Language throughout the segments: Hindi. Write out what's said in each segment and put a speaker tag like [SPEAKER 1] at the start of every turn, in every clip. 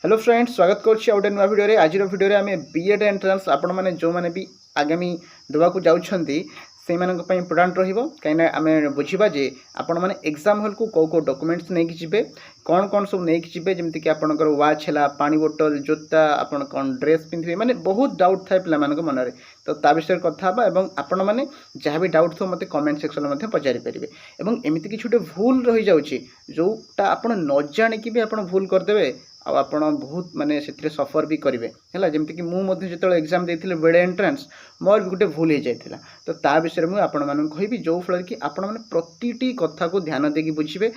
[SPEAKER 1] हेलो फ्रेंड्स, स्वागत करुच्ची आउटे नुआ भिडियो। आज भिडियो आम बीएड एंट्रांस आपण मैंने जो मैंने भी आगामी देवाक जाऊँगी से इम्पोर्टाट रही आम बुझा जे आपण मैंने एग्जाम हल को कौ डॉक्यूमेंट्स नहीं जी कौन कौन सब नहीं जी जमीक आपंकर वाच है पानी बोतल जोता आपन कौन ड्रेस पिंधे माने बहुत डाउट थाए पे मन में तो ता विषय कथा आपण मैंने जहाँ भी डाउट थो मत कमेंट सेक्शन में पचारि पारे एमती किसी गोटे भूल रही जाऊँगी जोटा आप न जाणिकी भी आप भूल करदे आपण बहुत माने से सफर भी करेंगे है जमीक मुझे जो एग्जाम देती बेड एंट्रांस मोर भी गोटे भूल हो जाता तो ता विषय में आपण मानक कहि जो फल कि आपण मैंने प्रति कथा को ध्यान देकी बुझे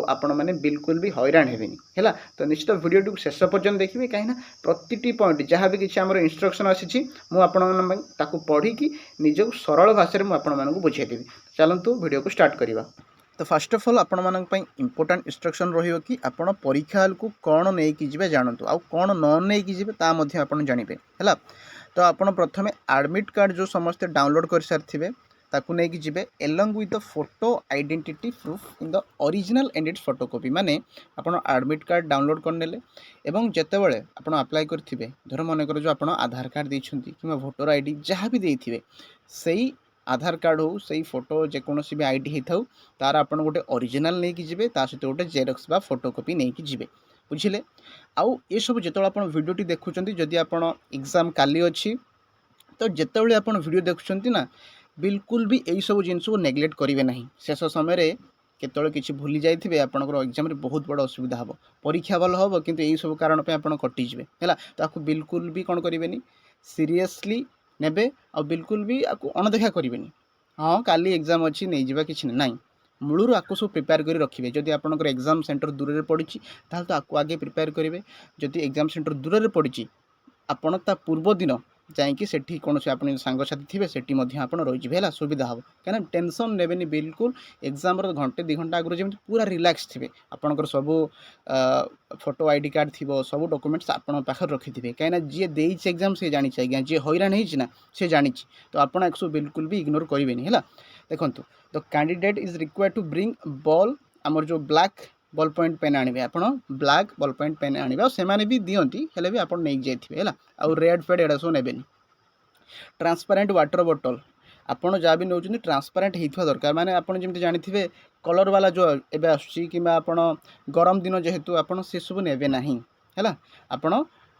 [SPEAKER 1] आपण मैंने बिल्कुल भी हैरान हेनी है तो निश्चित वीडियो शेष पर्यटन देखिए कहीं प्रति पॉइंट जहाँ भी किसी आम इंस्ट्रक्शन आसी मुझे पढ़ी निजक सरल भाषा में आपण मानक बुझेदेवी। चलतु वीडियो को स्टार्ट करवा। तो फर्स्ट ऑफ ऑल आपण मानक इंपोर्टेंट इंस्ट्रक्शन रही कि आपण परीक्षा हल को कौन नहीं जी जानतु आउ कौन न नहीं जी आपड़ जानवे है। तो आपड़ प्रथम एडमिट कार्ड जो समस्ते डाउनलोड कर सारी ताकू नहीं जी along with the photo identity proof in the original and its photocopy माने आपड़ एडमिट कार्ड डाउनलोड करने एवं जितेबाला आपड़ अप्लाई करेंगे धर मनकर जो आप आधार कार्ड देते कि भोटर आईडी जहाँ भी देते से आधार कार्ड हो से फोटो जेकोसी भी आईडी होता तार आप गोटे ओरिजिनल नहीं कि जी सहित गोटे जेरक्स बा फोटोकॉपी नहीं कि जी बुझे आउ ये सब जो आप भिडियोटी देखुं जदि आप एग्जाम काली अच्छी तो जितेबाला आप वीडियो देखुं ना बिल्कुल भी यही सब जिन को नेग्लेक्ट करेंगे ना शेष समय केतल किसी भूली जाइए आपंकर एग्जाम बहुत बड़ असुविधा हम परीक्षा भल हम कि यही सब कारण आप कटिजे है तो बिल्कुल भी कौन करेंगे सीरियसली नेबे आ बिल्कुल भी आपको अणदेखा करेंगे। हाँ काली एग्जाम अच्छी नहीं जावा कि ना मूलर आपको सब प्रिपेयर कर रखिए जदि आपंकर एग्जाम सेंटर दूर में पड़ी तो आपको आगे प्रिपेयर करेंगे जदि एग्जाम सेंटर दूर में पड़ी आपड़ ता पूर्व दिन जाकि सेठी कौन से आप सांगसाथी थे सेठी आप रही है सुविधा हम कहीं टेंशन नेबेनि बिल्कुल एग्जाम घंटे 2 घंटा आगु जमी पूरा रिलैक्स थे आपंकर सबू फोटो आईडी कार्ड थी सब डॉक्यूमेंट्स आपन पाखे रखिथे कहीं जी देती एग्जाम से जानी आज्ञा जी हैरान होना से जानी तो आपड़ एक बिल्कुल भी इग्नोर करेंगे है। देखो तो candidate is required to bring ball आमर जो ब्लैक बॉल पॉइंट पेन आने आप ब्लैक बॉल पॉइंट पेन आने से भी दिखती है भी आप नहीं जाइए है आउ रेड फेड एडा सब ने ट्रांसपेरेंट वाटर बॉटल आपड़ जहाँ भी नौ ट्रांसपेरेंट होता दरकार माने आप जमी जानी कलर वाला जो एवं आसूँ कि गरम दिन जेहेतु आप सब ने ना है आपड़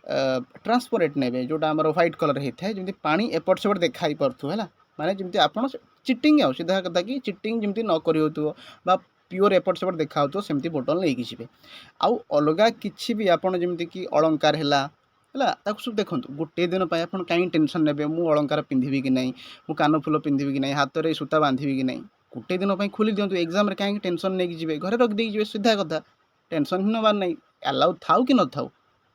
[SPEAKER 1] ट्रांसपेरेंट ने जोटा आम व्हाइट कलर होता है जमी पानी एपट सेपट देखाई पार्थु है माने जमी आप चिटिंग आ सीधा कथा कि चिटिंग जमी न कर प्योर एपट सेपट देखा सेमती बोतल नहीं कि जी आउ अलगा किसी भी आपड़ जमी कि अलंकार है सब देखो गोटे दिन आप कहीं टेंशन ने मुझे अलंकार पिंधि कि नहीं मु कान फुल पिंधि कि नहीं हाथ में सूता बांधि कि नहीं गोटे दिन खोली दिंतु एग्जाम कहीं टेंशन नहीं जी घरे रखिदे जी सीधा कथा टेंशन ही नबार नहीं अलाउ थाउ कि न थाउ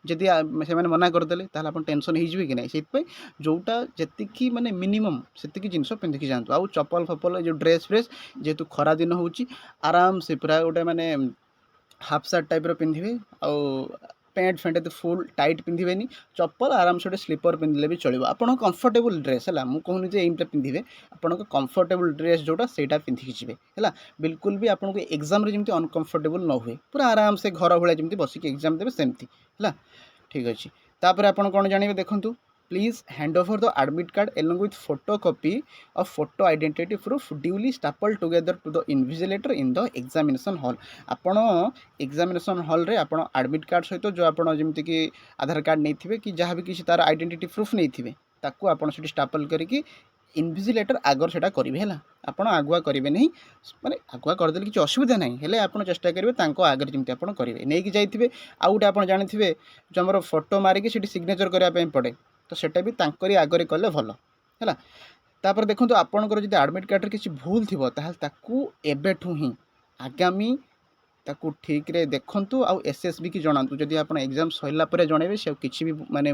[SPEAKER 1] जदि से मना करदे आप टेंशन हो कि नहीं से जोटा जी माने मिनिमम से जिन पिंधिकी जातु आउ चप्पल फपल जो ड्रेस फ्रेस जेहेतु खरा दिन हो आराम से पूरा गोटे माने हाफ सार्ट टाइप पिंधे आउ पैंट फेंट तो फुल टाइट पिंधे चप्पल आराम से स्लीपर पिंधले भी चलो आप कंफर्टेबल ड्रेस है मुझे कहूनी जे एमटा पिंधे आप कंफर्टेबल ड्रेस जोटा से पिंधिकी जी है बिल्कुल भी आपको एग्जाम जमी अनकंफर्टेबल न हुए पूरा आराम से घर भाया जमी बसिक एग्जाम देवे सेमती है ठीक अच्छे तापर आप कौन जानवे देखूँ please hand over the admit card along with photocopy of photo identity proof duly stapled together to the invigilator in the examination hall आपण एग्जामिनेशन हॉल रे आपण एडमिट कार्ड सहित जो आपण जमी कि आधार कार्ड नहीं थे कि जहाँ भी किसी तार आइडेंटिटी प्रूफ नहीं थे ताकू आपण से स्टापल करके इन्विजिलेटर आगर से करेंगे है आप आगुआ करेंगे नहीं माने आगुआ करदे किसी असुविधा नहीं है आप चेष्टा करेंगे आगे जमी आप करेंगे नहीं कि जाइए आउ गोटे आप जानी जो आम फोटो मारिकी सिग्नेचर करने पड़े तो सेटा भी तांकरी आगरे कले भल है तापर देखो आपंकर जो एडमिट कार्ड किसी भूल थी ताकू एबेठू ही आगामी ताकू ठीक रे देखंतु आउ एसएसबी की जणांतु जदि आप एग्जाम सरला पर जणेबे से किसी भी माने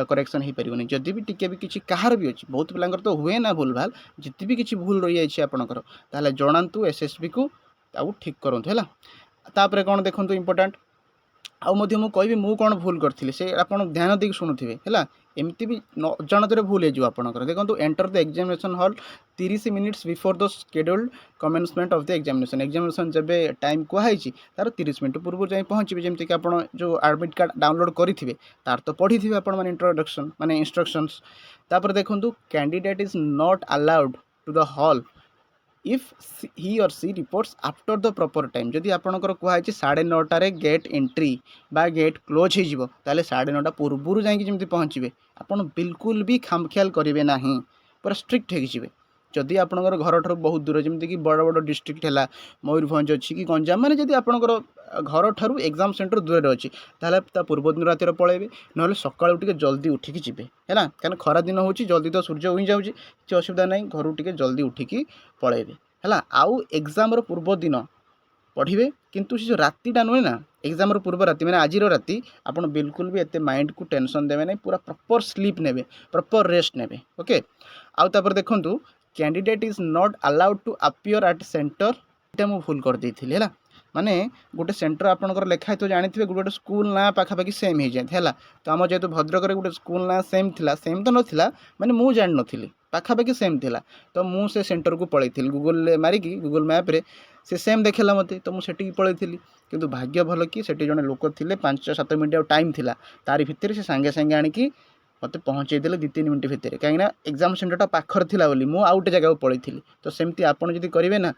[SPEAKER 1] करेक्शन हो पारिबनी जदि भी टिके भी किसी कहार भी अच्छी बहुत पिलांकर तो हुए ना भूल भाल जिते भी किसी भूल रही जाइए आपणकर ताहले जणांतु एसएसबी को आउ ठीक करंतु हैला तापर कोन देखंतु इंपोर्टेंट आउ मध्य मु कहबी मु कौन भूल करथिली से आपण ध्यान देके शुणुथिबे हैला एमती भी अजाणत भूल हो आपंकर देखो enter the examination hall 30 minutes before the scheduled commencement of the examination जब टाइम कहुई तार 30 मिनट पूर्व जाए पहुँचे जमीक कि आप जो एडमिट कार्ड डाउनलोड करेंगे तार तो पढ़ी थे आप इंट्रोडक्शन माने इंस्ट्रक्शंस तापर देखो candidate is not allowed to the hall if he or she reports after the proper time जदि आपंकर कहुई 9:30 गेट एंट्री बा गेट क्लोज हो 9:30 पूर्व जाकि पहुँचे आपड़ बिल्कुल भी खामख्याल करेंगे ना पूरा स्ट्रिक्ट हो जदि आपंकर घर ठार बहुत दूर जमीक बड़ बड़ डिस्ट्रिक्ट है मयूरभंज अच्छी कि गंजाम मैंने जदि आपंकर घर ठार एग्जाम सेंटर दूर अच्छी ताल पूर्व दिन रातिर पलैबे ना सकाळू टिके जल्दी उठिकी जी है कहीं खरा दिन हो जल्दी तो सूर्य उई जाऊँगी किसी असुविधा ना घर टिके जल्दी उठिकी पलैबे है आउ एग्जाम पूर्व दिन पढ़े किंतु से जो रातिटा नुहे ना एग्जाम पूर्व राति मैंने आज राति आप बिल्कुल भी एत माइंड को टेंशन देवे ना पूरा प्रॉपर स्लीप ने प्रॉपर रेस्ट ने ओके आउे देखूँ candidate is not allowed to appear at centre ये मुझे भूल कर देती है माने गोटे सेंटर आपंकर लेखाई तो जानते गोटे स्कूल ना पाखापाखि सेम हो जाए है तो आम जेहतु भद्रक गोटे स्कूल ना सेम तो नाला मैंने मुझे जान नी पाखापाखि सेम थिला तो मुझे सेंटर को पलैली गूगल मारिकी गूगल मैप रे से सेम देखेला मत तो मुझे पलैली किंतु भाग्य भल कि से जड़े लोक थे 5-7 मिनट टाइम थिला तारी भितर से सांगे सांगे आणिकी मत पहुँचे 2-3 मिनट भितर कहीं एग्जाम सेंटर पाखर थिला बोली मु आउ गोटे जगह पलैली तो सेमती आपड़ जदि करेंगे ना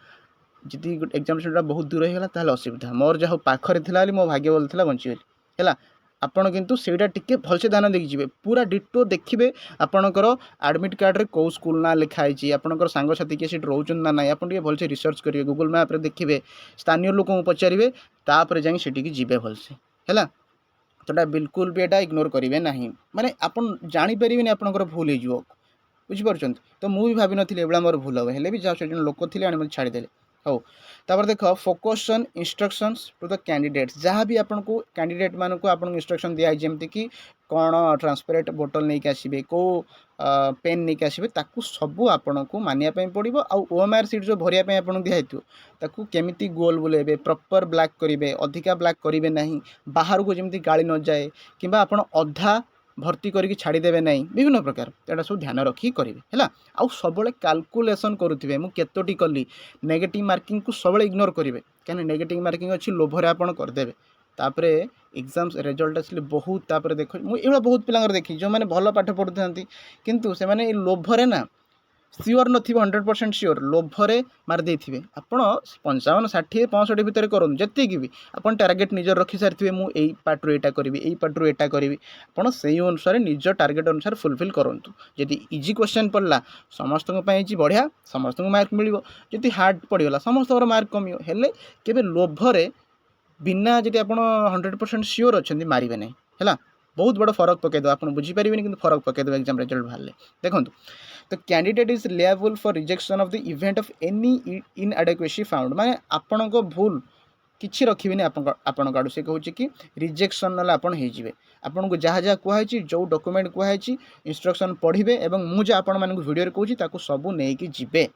[SPEAKER 1] जी एग्जाम सेंटर बहुत दूर होगा ताल असुविधा मोर जहाँ पाखरे थिला मो भाग्य भल था बंचीगली है आपण किंतु सेटा टिके भलसे ध्यान देखिए जी पूरा डिटो देखिए आपणकर एडमिट कार्ड रे कौ स्कूल ना लिखाई आपणकर सांगसाथी किए सीट रोचन ना ना आप भलसे रिसर्च करेंगे गूगल मैप रे देखिए स्थानीय लोक पचारे तापर जाए सेठी जी भलसे है तो बिल्कुल भी एटा इग्नोर करेंगे ना माने आपन जानीपर आपणकर भूल हो बुझीपार तो मुझे भावी नी मोर भूल हम हेल्ले भी जहाँ लोक थे छाड़देले हो तापर देख focus on instructions to the candidates जहाँ भी आपन को कैंडिडेट मान को आपन इंस्ट्रक्शन दिया जमती कि कौन ट्रांसपेरेंट बोतल नहीं आसबे को पेन नहीं आसबे ताकू सबू आपन को मानिया पड़ो आउ ओएमआर सीट जो भरिया आपन दिखाई ताकू केमिति गोल बुलेबे प्रॉपर ब्लैक करेंगे अधिका ब्लैक करेंगे ना बाहर को जमी गाड़ी न जाए कि आपन अधा भर्ती करके छाड़देवे ना विभिन्न प्रकार यहाँ सब ध्यान रखिक करेंगे है आउ सब कैलकुलेसन करुवे मुझे कली नेगेटिव मार्किंग को सब इग्नोर करेंगे कहीं नेगेटिव मार्किंग अच्छी लोभर आपड़ करदे तापर एग्जाम रिजल्ट आसले बहुत तापर देख मुझे बहुत पिला देखी जो मैंने भल पाठ पढ़ु था किंतु से मैंने लोभरे ना सियोर नथिबे 100% सियोर लोभरे मारदे आपड़ 55-60-65 भितर करूँ जितकी भी आपन टार्गेट निजर रखी सारी मुझे यही पार्ट्रु यहाँ करी यही पार्ट्रु यहाँ करी आपड़ से अनुसार निज टार्गेट अनुसार फुलफिल करूँ जदि इजी क्वेश्चन पड़ला समस्त बढ़िया समस्त मार्क मिल जदि हार्ड पड़गला समस्त मार्क कम हेले केबे लोभरे बिना जदि आप 100% सियोर अच्छा मारे ना है बहुत बड़ फरक पकईद आप बुझीपारे कि फरक पकईद एग्जाम रिजल्ट बाहर देखो तो candidate is liable for rejection of the event of any inadequacy found माने आपण को भूल किसी रखिए आपण आड़ू से कहूँ कि रिजेक्शन ना आप आपन को जहाँ जहाँ कहुई जो डॉक्यूमेंट कहुई इंस्ट्रक्शन पढ़े और मुझे आपण मानक वीडियो कहूँ सबू नहीं जीवे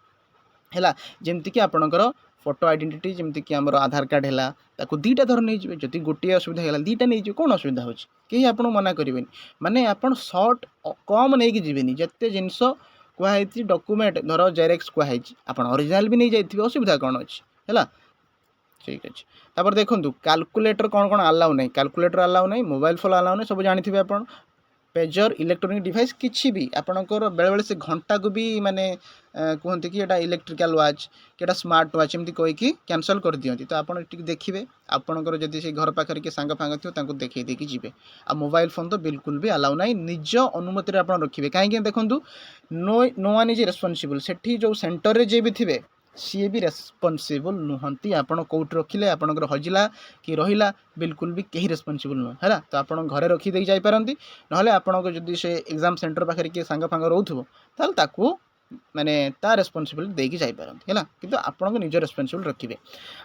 [SPEAKER 1] है जमती कि आपणकर फोटो आइडेंटिटी जमती कि आम आधार कार्ड है ताकू दीटा धर नहीं जी जदि गोटे असुविधा है दीटा नहीं कौन असुविधा हो कहीं आपको मना करेंगे माने आप सर्ट कम नहीं जीवेनि जिते जिनस कहुई डॉक्यूमेंट धर जेरेक्स कहुई आप ओरिजिनल भी नहीं जाइए असुविधा कौन अच्छी है ठीक अच्छे तापर देखूँ कैलकुलेटर कौन कौन अलाउ नहीं कैलकुलेटर अलाउ नहीं मोबाइल फोन अलाउ नहीं सब जानते आप पेजर इलेक्ट्रोनिक डिवाइस किसी भी आपणकर बेले बेले से घंटा को भी माने कहते कि एटा इलेक्ट्रिकल वाच कि स्मार्ट वाच एमती कहीकि कैंसल कर दियंती तो आपड़ देखिए आपणकर जदि से घर पाखे किए सांग फांग थो देखई देकी जी आ मोबाइल फोन तो बिल्कुल भी अलाउ ना निज अनुमति आप रखिए कहीं देखूँ नो वन इज रेस्पॉन्सिबल सेठी जो सेंटर रे जे भी थे सी भी रेस्पॉन्सिबल नुहंती आपण कौट रखिले आपणकर हजिला कि रहिला बिल्कुल भी कहीं रेस्पॉन्सिबल नुह है तो आप घरे रखीदे जापारती ना आपको जदि से एग्जाम सेंटर पाखे किए सांग फांग रोथो ताकू माने ता रेस्पॉन्सिबिलिटी देकी जापारती है कि आपको निज रेस्पॉन्सिबल रखिए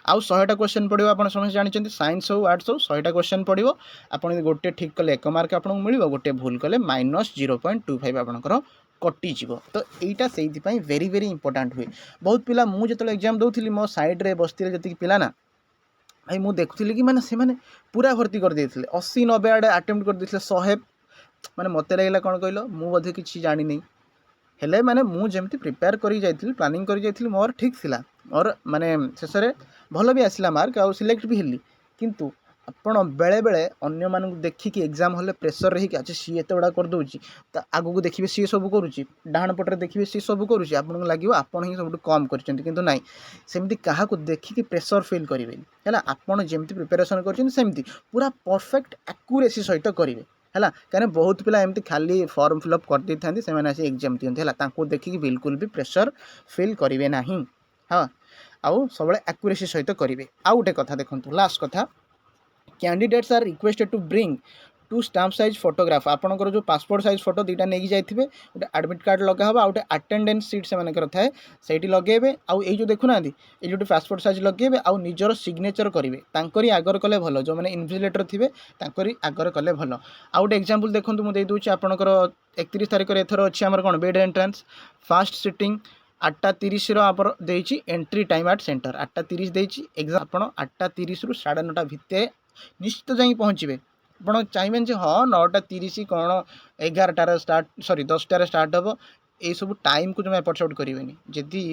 [SPEAKER 1] आउ 100टा क्वेश्चन पड़ो आप समस्त जानते साइंस हो आर्ट्स हो 100टा क्वेश्चन पड़ो आप गोटे ठीक कले 1 मार्क आपको मिल गोटे भूल कले -0.25 आपंकर कटिज तो यहीटा से वेरी वेरी इंपोर्टाट हुए बहुत पिला मुझे जो एग्जाम दूसरी मो साइड रे बस्ती जी पिला ना भाई मुझे देखुली कि मैंने से पूरा भर्ती कर देते 80-90 आड़े आटेम्प्ट कर देते 100 मैंने मत लगला कौन कहल मुझे किसी जानी नहीं हेले माने मु जेमती प्रिपेयर करी जाइथिली प्लानिंग करी जाइथिली मोर ठीक थिला मोर माने शेष रे भल भी आसिला मार्क आ सिलेक्ट भी हेली किंतु आपण बेले बेले अन्य मानक देखिकी एग्जाम हले प्रेसर रही अच्छा सी एत गुड़ा कर दूची आगू को देखिए सी सब करुच्ची डाण पटे देखिए सी सब करुच्ची आपको लगे आपड़ ही सब कम कर ना सेमती क्या देखिकी प्रेसर फिल करेंगे है आपड़ जमी प्रिपेरेसन करमती पूरा परफेक्ट एक्यूरेसी सहित करेंगे है कहीं बहुत पिला एमती खाली फॉर्म फिलअप कर दे था से एग्जाम दिखते है देखिए बिल्कुल भी प्रेसर फिल करेंगे ना हाँ आउ सब एक्यूरेसी सहित करेंगे आउ गोटे कथा देखो लास्ट कथा candidates are requested to bring 2 stamp size photograph आपंकर जो पासपोर्ट साइज फोटो दुटा नहीं जाइए गोटे एडमिट कार्ड लगा आ गोटे अटेंडेंस सीट से थाए से लगे आउ जो देखुना ये जो पासपोर्ट साइज लगे आउ निजर सिग्नेचर करेंगे आगर कले भल जो मैंने इन्विजिलेटर थे आगर कले भल आउ गोटे एग्जांपल देखो मुझे दूसरी आपंकर 31 तारिख एथर अच्छी आम कौन बेड एंट्रांस फास्ट सिटिंग 8:30 आप एंट्री टाइम आट सेंटर 8:30 देती एग्जाम आप 8:30 रु 9:30 भितर निश्चित जाई पहुँचे आप चाहिए हाँ 9:30 कौन 11टार स्टार्ट सॉरी 10टार स्टार्ट हम ये सब टाइम को जमा एपट सेपट करेंगे जदि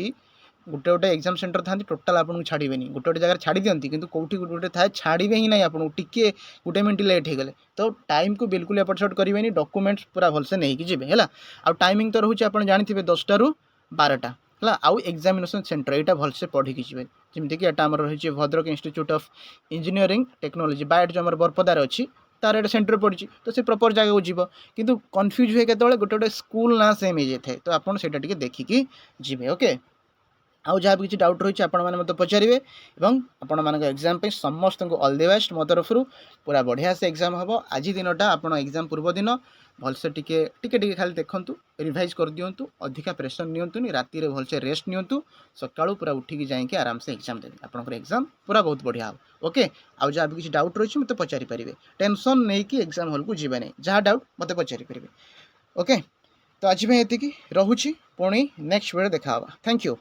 [SPEAKER 1] गोटे गोटे एग्जाम सेंटर था टोटाल आपको छाड़े गोटे गोटे जगह छाड़ी दिखती कि कौटी गोटे गोटे थाए छाड़े ही ना आपको टिके गोटे मिनट लेट हो गले तो टाइम को बिल्कुल एपट सेपट करेंगे डॉक्यूमेंट्स पूरा भलसे नहीं कि जी है आ टाइमिंग तो रोचे आप जानते 10टा रु 12टा है आउ एग्जामिनेशन सेंटर यहाँ भलसे पढ़ी जी जमीक यहाँ आम रही Bhadrak institute of engineering technology बायट जो आम बरपदार अच्छी तार एटा सेंटर पड़ी तो से प्रॉपर जगह को जीव किंतु कन्फ्यूज हुए केतले गोटे गोटे स्कूल ना सेम हो जाए तो आपड़ से देखिकी जी ओके आउ जहाँ भी किसी डाउट रही है मत पचारे और आपण मान एग्जाम समस्त को ऑल द बेस्ट मो तरफ पूरा बढ़िया से एग्जाम हम आज दिनटा आप एग्जाम पूर्व दिन भलसे टिके खाली देखूँ रिवाइज कर दिंतु अधिका प्रेसर नियंतुनी राति रे भलसे रेस्ट नियंतु सकाळू पूरा उठिकी जाइए आराम से एग्जाम देवे आपंकर एग्जाम पूरा बहुत बढ़िया हम ओके आउ जहाँ भी किसी डाउट रही मत पचारि पारे टेंशन नहीं कि एग्जाम हॉल को जीवा नहीं जहाँ डाउट मत पचारि पारे ओके तो आज ये रोची पुणी नेक्स्ट वीडियो देखा थैंक यू।